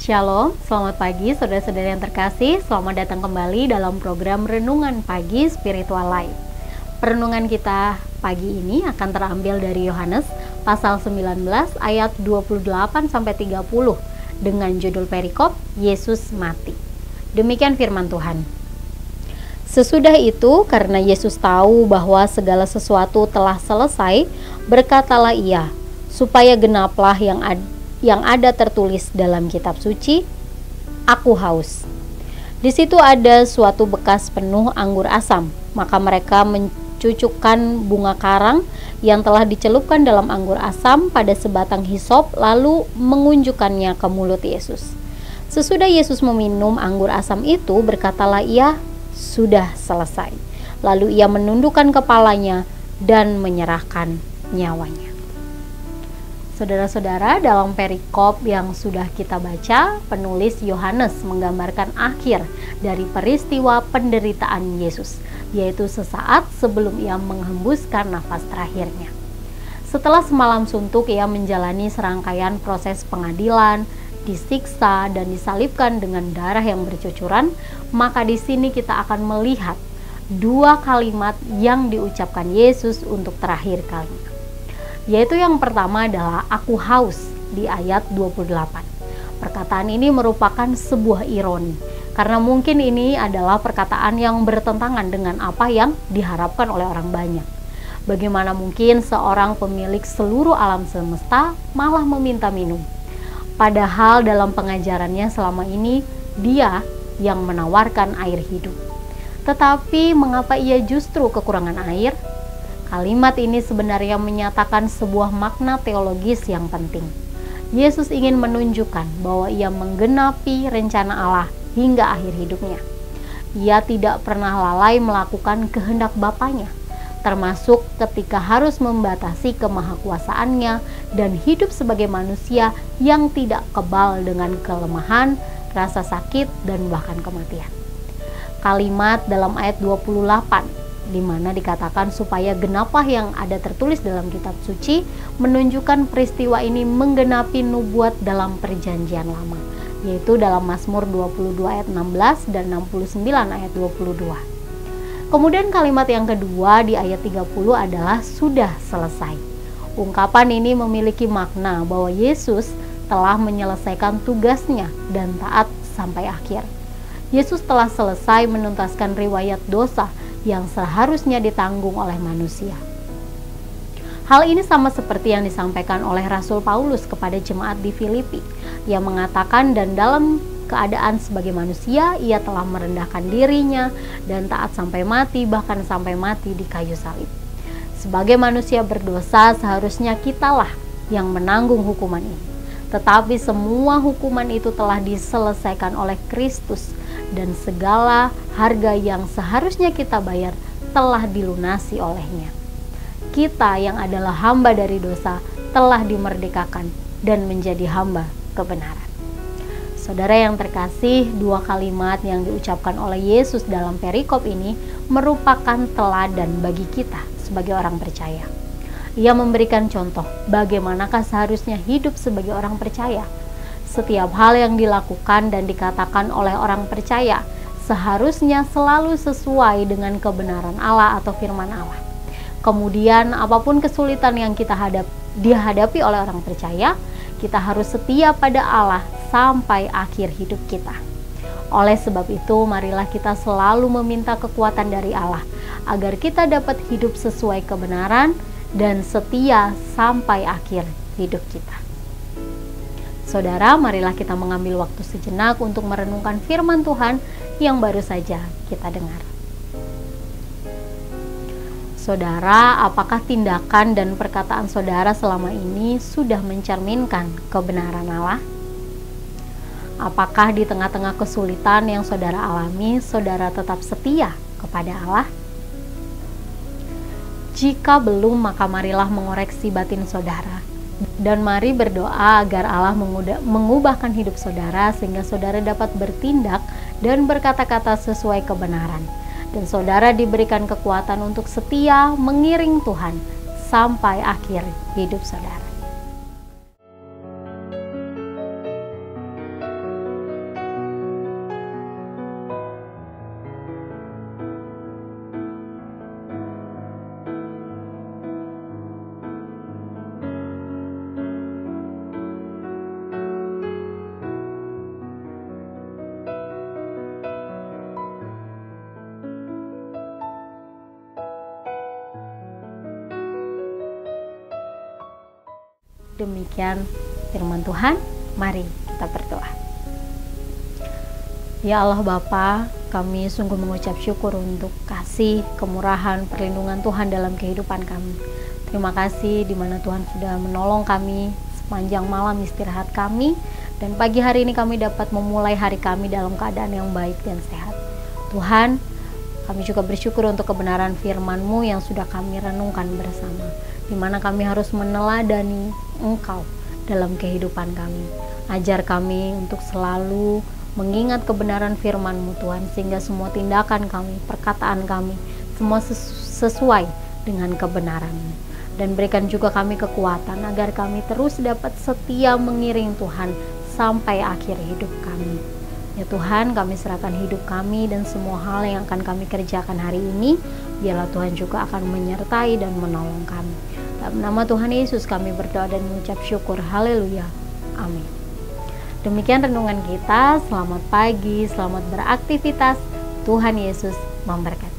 Shalom, selamat pagi saudara-saudara yang terkasih. Selamat datang kembali dalam program Renungan Pagi Spiritual Life. Renungan kita pagi ini akan terambil dari Yohanes pasal 19 ayat 28-30 dengan judul perikop Yesus mati. Demikian firman Tuhan. Sesudah itu, karena Yesus tahu bahwa segala sesuatu telah selesai, berkatalah ia, supaya genaplah yang ada tertulis dalam kitab suci, "Aku haus." Di situ ada suatu bekas penuh anggur asam, maka mereka mencucukkan bunga karang yang telah dicelupkan dalam anggur asam pada sebatang hisop, lalu mengunjukkannya ke mulut Yesus. Sesudah Yesus meminum anggur asam itu, berkatalah ia, "Sudah selesai." Lalu ia menundukkan kepalanya dan menyerahkan nyawanya. Saudara-saudara, dalam perikop yang sudah kita baca, penulis Yohanes menggambarkan akhir dari peristiwa penderitaan Yesus, yaitu sesaat sebelum ia menghembuskan nafas terakhirnya. Setelah semalam suntuk, ia menjalani serangkaian proses pengadilan, disiksa dan disalibkan dengan darah yang bercucuran. Maka di sini kita akan melihat dua kalimat yang diucapkan Yesus untuk terakhir kalinya, yaitu yang pertama adalah "Aku haus" di ayat 28. Perkataan ini merupakan sebuah ironi, karena mungkin ini adalah perkataan yang bertentangan dengan apa yang diharapkan oleh orang banyak. Bagaimana mungkin seorang pemilik seluruh alam semesta malah meminta minum? Padahal dalam pengajarannya selama ini, dia yang menawarkan air hidup. Tetapi mengapa ia justru kekurangan air? Kalimat ini sebenarnya menyatakan sebuah makna teologis yang penting. Yesus ingin menunjukkan bahwa ia menggenapi rencana Allah hingga akhir hidupnya. Ia tidak pernah lalai melakukan kehendak Bapanya, termasuk ketika harus membatasi kemahakuasaannya dan hidup sebagai manusia yang tidak kebal dengan kelemahan, rasa sakit, dan bahkan kematian. Kalimat dalam ayat 28 di mana dikatakan supaya genaplah yang ada tertulis dalam kitab suci, menunjukkan peristiwa ini menggenapi nubuat dalam perjanjian lama, yaitu dalam Mazmur 22 ayat 16 dan 69 ayat 22. Kemudian kalimat yang kedua di ayat 30 adalah "Sudah selesai". Ungkapan ini memiliki makna bahwa Yesus telah menyelesaikan tugasnya dan taat sampai akhir. Yesus telah selesai menuntaskan riwayat dosa yang seharusnya ditanggung oleh manusia. Hal ini sama seperti yang disampaikan oleh Rasul Paulus kepada jemaat di Filipi. Ia mengatakan, dan dalam keadaan sebagai manusia, ia telah merendahkan dirinya dan taat sampai mati, bahkan sampai mati di kayu salib. Sebagai manusia berdosa, seharusnya kitalah yang menanggung hukuman ini. Tetapi semua hukuman itu telah diselesaikan oleh Kristus, dan segala harga yang seharusnya kita bayar telah dilunasi olehnya. Kita yang adalah hamba dari dosa telah dimerdekakan dan menjadi hamba kebenaran. Saudara yang terkasih, dua kalimat yang diucapkan oleh Yesus dalam perikop ini merupakan teladan bagi kita sebagai orang percaya. Ia memberikan contoh bagaimanakah seharusnya hidup sebagai orang percaya. Setiap hal yang dilakukan dan dikatakan oleh orang percaya seharusnya selalu sesuai dengan kebenaran Allah atau firman Allah. Kemudian apapun kesulitan yang dihadapi oleh orang percaya, kita harus setia pada Allah sampai akhir hidup kita. Oleh sebab itu, marilah kita selalu meminta kekuatan dari Allah agar kita dapat hidup sesuai kebenaran dan setia sampai akhir hidup kita. Saudara, marilah kita mengambil waktu sejenak untuk merenungkan firman Tuhan yang baru saja kita dengar. Saudara, apakah tindakan dan perkataan saudara selama ini sudah mencerminkan kebenaran Allah? Apakah di tengah-tengah kesulitan yang saudara alami, saudara tetap setia kepada Allah? Jika belum, maka marilah mengoreksi batin saudara. Dan mari berdoa agar Allah mengubahkan hidup saudara sehingga saudara dapat bertindak dan berkata-kata sesuai kebenaran. Dan saudara diberikan kekuatan untuk setia mengiring Tuhan sampai akhir hidup saudara. Demikian firman Tuhan, mari kita berdoa. Ya Allah Bapa, kami sungguh mengucap syukur untuk kasih, kemurahan, perlindungan Tuhan dalam kehidupan kami. Terima kasih di mana Tuhan sudah menolong kami sepanjang malam istirahat kami, dan pagi hari ini kami dapat memulai hari kami dalam keadaan yang baik dan sehat. Tuhan, kami juga bersyukur untuk kebenaran firman-Mu yang sudah kami renungkan bersama, di mana kami harus meneladani Engkau dalam kehidupan kami. Ajar kami untuk selalu mengingat kebenaran firman-Mu Tuhan, sehingga semua tindakan kami, perkataan kami, semua sesuai dengan kebenaran-Mu. Dan berikan juga kami kekuatan agar kami terus dapat setia mengiring Tuhan sampai akhir hidup kami. Ya Tuhan, kami serahkan hidup kami dan semua hal yang akan kami kerjakan hari ini. Biarlah Tuhan juga akan menyertai dan menolong kami. Dalam nama Tuhan Yesus kami berdoa dan mengucap syukur. Haleluya. Amin. Demikian renungan kita. Selamat pagi, selamat beraktivitas. Tuhan Yesus memberkati.